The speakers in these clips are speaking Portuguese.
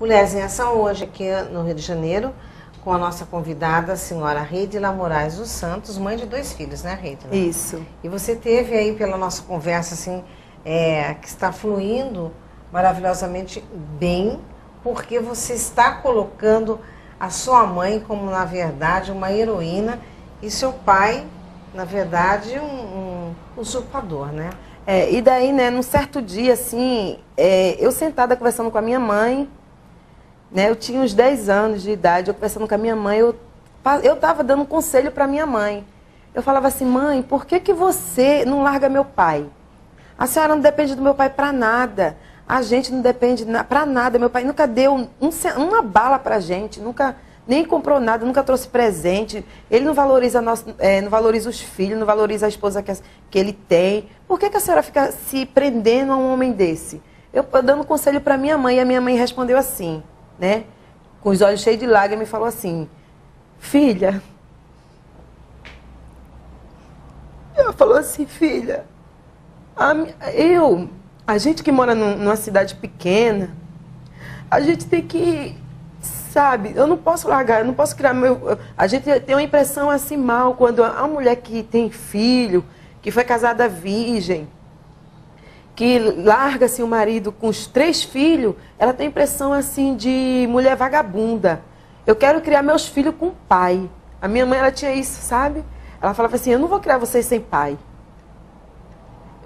Mulheres em Ação, hoje aqui no Rio de Janeiro, com a nossa convidada, a senhora Reidila Moraes dos Santos, mãe de 2 filhos, né, Reidila? Isso. E você teve aí, pela nossa conversa, assim, que está fluindo maravilhosamente bem, porque você está colocando a sua mãe como, na verdade, uma heroína e seu pai, na verdade, um usurpador, né? E daí, né, num certo dia, assim, eu sentada conversando com a minha mãe, né, eu tinha uns 10 anos de idade, eu conversando com a minha mãe, eu estava dando um conselho para minha mãe. Eu falava assim: mãe, por que você não larga meu pai? A senhora não depende do meu pai para nada. A gente não depende para nada. Meu pai nunca deu uma bala para a gente, nunca nem comprou nada, nunca trouxe presente. Ele não valoriza, não valoriza os filhos, não valoriza a esposa que ele tem. Por que a senhora fica se prendendo a um homem desse? Eu dando conselho para minha mãe, e a minha mãe respondeu assim, né, com os olhos cheios de lágrimas, e falou assim: filha, ela falou assim, filha, a gente que mora numa cidade pequena, a gente tem que, sabe, eu não posso largar, eu não posso criar a gente tem uma impressão assim mal, quando a mulher que tem filho, que foi casada virgem, que larga assim, o marido com os 3 filhos, ela tem impressão assim de mulher vagabunda. Eu quero criar meus filhos com pai. A minha mãe, ela tinha isso, sabe? Ela falava assim: eu não vou criar vocês sem pai.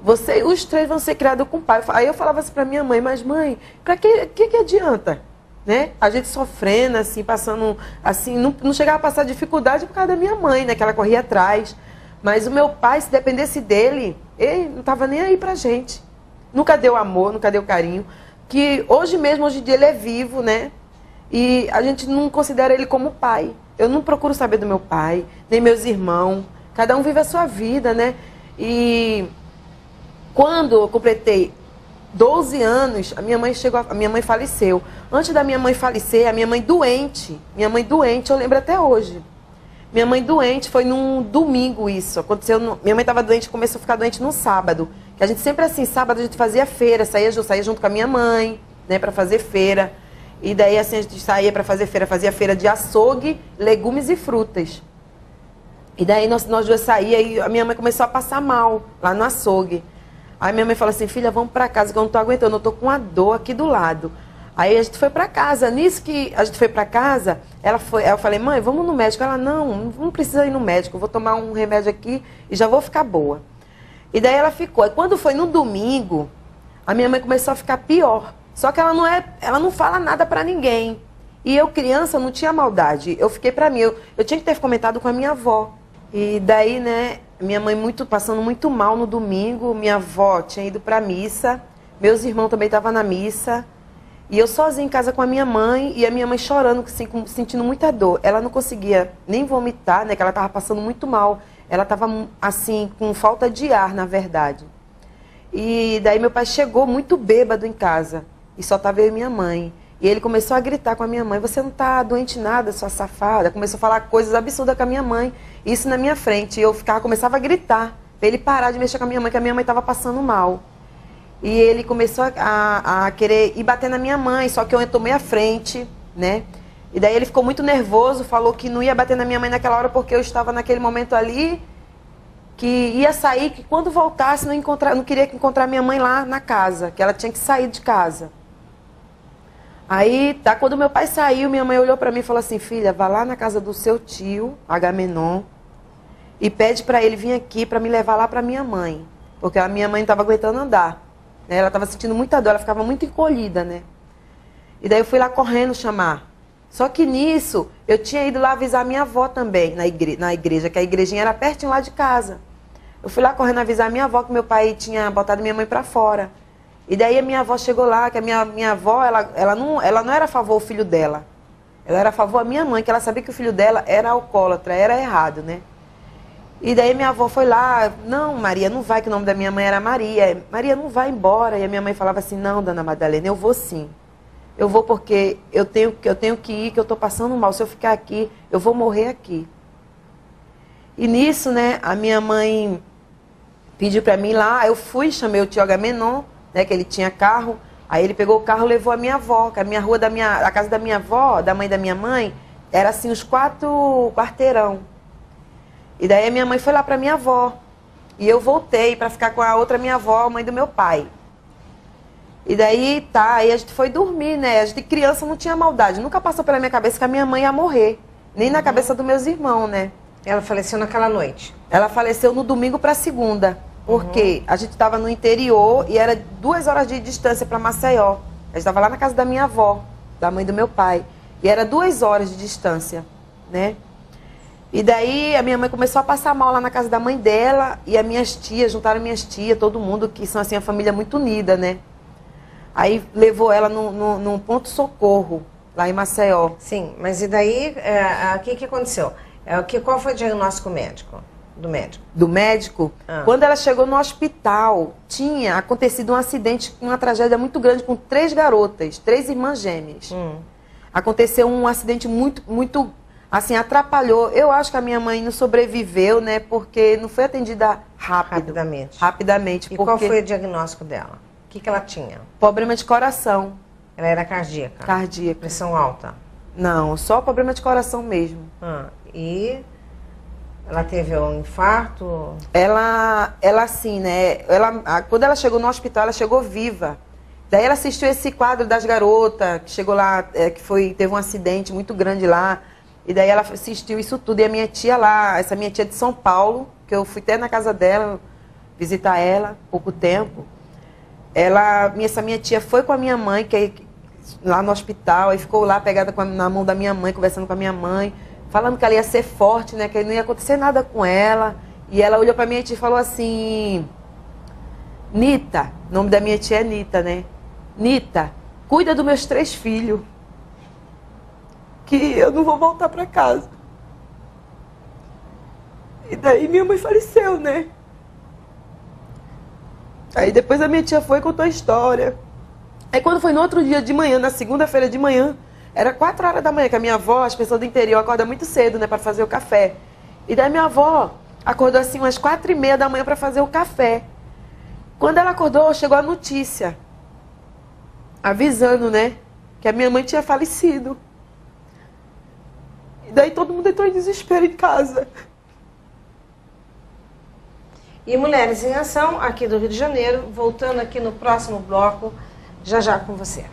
Os 3 vão ser criados com pai. Aí eu falava assim para minha mãe: mas mãe, para que adianta? Né? A gente sofrendo, assim, passando, assim, não chegava a passar dificuldade por causa da minha mãe, né? Que ela corria atrás. Mas o meu pai, se dependesse dele, ele não estava nem aí pra gente. Nunca deu amor, nunca deu carinho. Que hoje em dia ele é vivo, né? E a gente não considera ele como pai. Eu não procuro saber do meu pai, nem meus irmãos. Cada um vive a sua vida, né? E quando eu completei 12 anos, a minha mãe faleceu. Antes da minha mãe falecer, a minha mãe doente, eu lembro até hoje. Minha mãe doente, foi num domingo isso. Aconteceu, minha mãe estava doente, começou a ficar doente no sábado. Que a gente sempre assim, sábado a gente fazia feira, saía junto com a minha mãe, né, para fazer feira. E daí assim a gente saía para fazer feira, fazia feira de açougue, legumes e frutas. E daí nós 2 saíamos e a minha mãe começou a passar mal lá no açougue. Aí minha mãe falou assim: filha, vamos para casa que eu não estou aguentando, eu estou com uma dor aqui do lado. Aí a gente foi para casa. Nisso que a gente foi para casa, eu falei: mãe, vamos no médico. Ela: não precisa ir no médico, eu vou tomar um remédio aqui e já vou ficar boa. E daí ela ficou. E quando foi no domingo, a minha mãe começou a ficar pior. Só que ela não fala nada para ninguém. E eu, criança, não tinha maldade. Eu fiquei para mim. Eu tinha que ter comentado com a minha avó. E daí, né, minha mãe passando muito mal no domingo. Minha avó tinha ido para a missa. Meus irmãos também estavam na missa. E eu sozinha em casa com a minha mãe. E a minha mãe chorando, assim, sentindo muita dor. Ela não conseguia nem vomitar, né, que ela estava passando muito mal. Ela estava, assim, com falta de ar, na verdade. E daí meu pai chegou muito bêbado em casa. E só estava eu e minha mãe. E ele começou a gritar com a minha mãe: você não está doente nada, sua safada. Começou a falar coisas absurdas com a minha mãe. Isso na minha frente. E eu começava a gritar para ele parar de mexer com a minha mãe, que a minha mãe estava passando mal. E ele começou a querer ir bater na minha mãe, só que eu tomei a frente, né? E daí ele ficou muito nervoso, falou que não ia bater na minha mãe naquela hora porque eu estava naquele momento ali, que ia sair, que quando voltasse não queria encontrar minha mãe lá na casa, que ela tinha que sair de casa. Aí, tá, quando meu pai saiu, minha mãe olhou para mim e falou assim: filha, vá lá na casa do seu tio, Agamenon, e pede para ele vir aqui para me levar lá para minha mãe, porque a minha mãe não estava aguentando andar, né? Ela estava sentindo muita dor, ela ficava muito encolhida, né? E daí eu fui lá correndo chamar. Só que nisso, eu tinha ido lá avisar minha avó também, na igreja, que a igrejinha era pertinho lá de casa. Eu fui lá correndo avisar minha avó que meu pai tinha botado minha mãe para fora. E daí a minha avó chegou lá, que a minha avó, ela não era a favor do filho dela. Ela era a favor da minha mãe, que ela sabia que o filho dela era alcoólatra, era errado, né? E daí minha avó foi lá: não, Maria, não vai, que o nome da minha mãe era Maria. Maria, não vai embora. E a minha mãe falava assim: não, dona Madalena, eu vou sim. Eu vou porque eu tenho que ir, que eu estou passando mal. Se eu ficar aqui, eu vou morrer aqui. E nisso, né, a minha mãe pediu para mim lá. Eu fui, chamei o tio Agamenon, né, que ele tinha carro. Aí ele pegou o carro e levou a minha avó, que a minha rua a casa da minha avó, da mãe da minha mãe, era assim, uns 4 quarteirão. E daí a minha mãe foi lá pra minha avó. E eu voltei pra ficar com a outra minha avó, mãe do meu pai. E daí, aí a gente foi dormir, né? A gente criança não tinha maldade. Nunca passou pela minha cabeça que a minha mãe ia morrer. Nem na cabeça dos meus irmãos, né? Ela faleceu naquela noite? Ela faleceu no domingo pra segunda. Porque a gente estava no interior e era 2 horas de distância para Maceió. A gente estava lá na casa da minha avó, da mãe do meu pai. E era 2 horas de distância, né? E daí a minha mãe começou a passar mal lá na casa da mãe dela. E as minhas tias, juntaram minhas tias, todo mundo, que são assim, a família muito unida, né? Aí levou ela num ponto-socorro, lá em Maceió. Sim, mas e daí, o que aconteceu? Qual foi o diagnóstico médico? Do médico? Do médico? Quando ela chegou no hospital, tinha acontecido um acidente, uma tragédia muito grande com 3 garotas, 3 irmãs gêmeas. Aconteceu um acidente muito, assim, atrapalhou. Eu acho que a minha mãe não sobreviveu, né? Porque não foi atendida rapidamente. Rapidamente. E qual foi o diagnóstico dela? O que ela tinha? Problema de coração. Ela era cardíaca? Cardíaca. Pressão alta? Não, só problema de coração mesmo. E ela teve um infarto? Ela assim, né? Quando ela chegou no hospital, ela chegou viva. Daí ela assistiu esse quadro das garotas, que chegou lá, teve um acidente muito grande lá. E daí ela assistiu isso tudo. E a minha tia lá, essa minha tia de São Paulo, que eu fui até na casa dela, visitar ela, há pouco tempo. Essa minha tia foi com a minha mãe, lá no hospital, e ficou lá pegada na mão da minha mãe, conversando com a minha mãe, falando que ela ia ser forte, né, que não ia acontecer nada com ela. E ela olhou pra minha tia e falou assim: Nita, o nome da minha tia é Nita, né? Nita, cuida dos meus 3 filhos, que eu não vou voltar pra casa. E daí minha mãe faleceu, né? Aí depois a minha tia foi e contou a história. Aí quando foi no outro dia de manhã, na segunda-feira de manhã, era 4 horas da manhã, que a minha avó, as pessoas do interior, acordam muito cedo, né, para fazer o café. E daí minha avó acordou assim umas 4h30 da manhã para fazer o café. Quando ela acordou, chegou a notícia, avisando, né, que a minha mãe tinha falecido. E daí todo mundo entrou em desespero em casa. E Mulheres em Ação, aqui do Rio de Janeiro, voltando aqui no próximo bloco, já com você.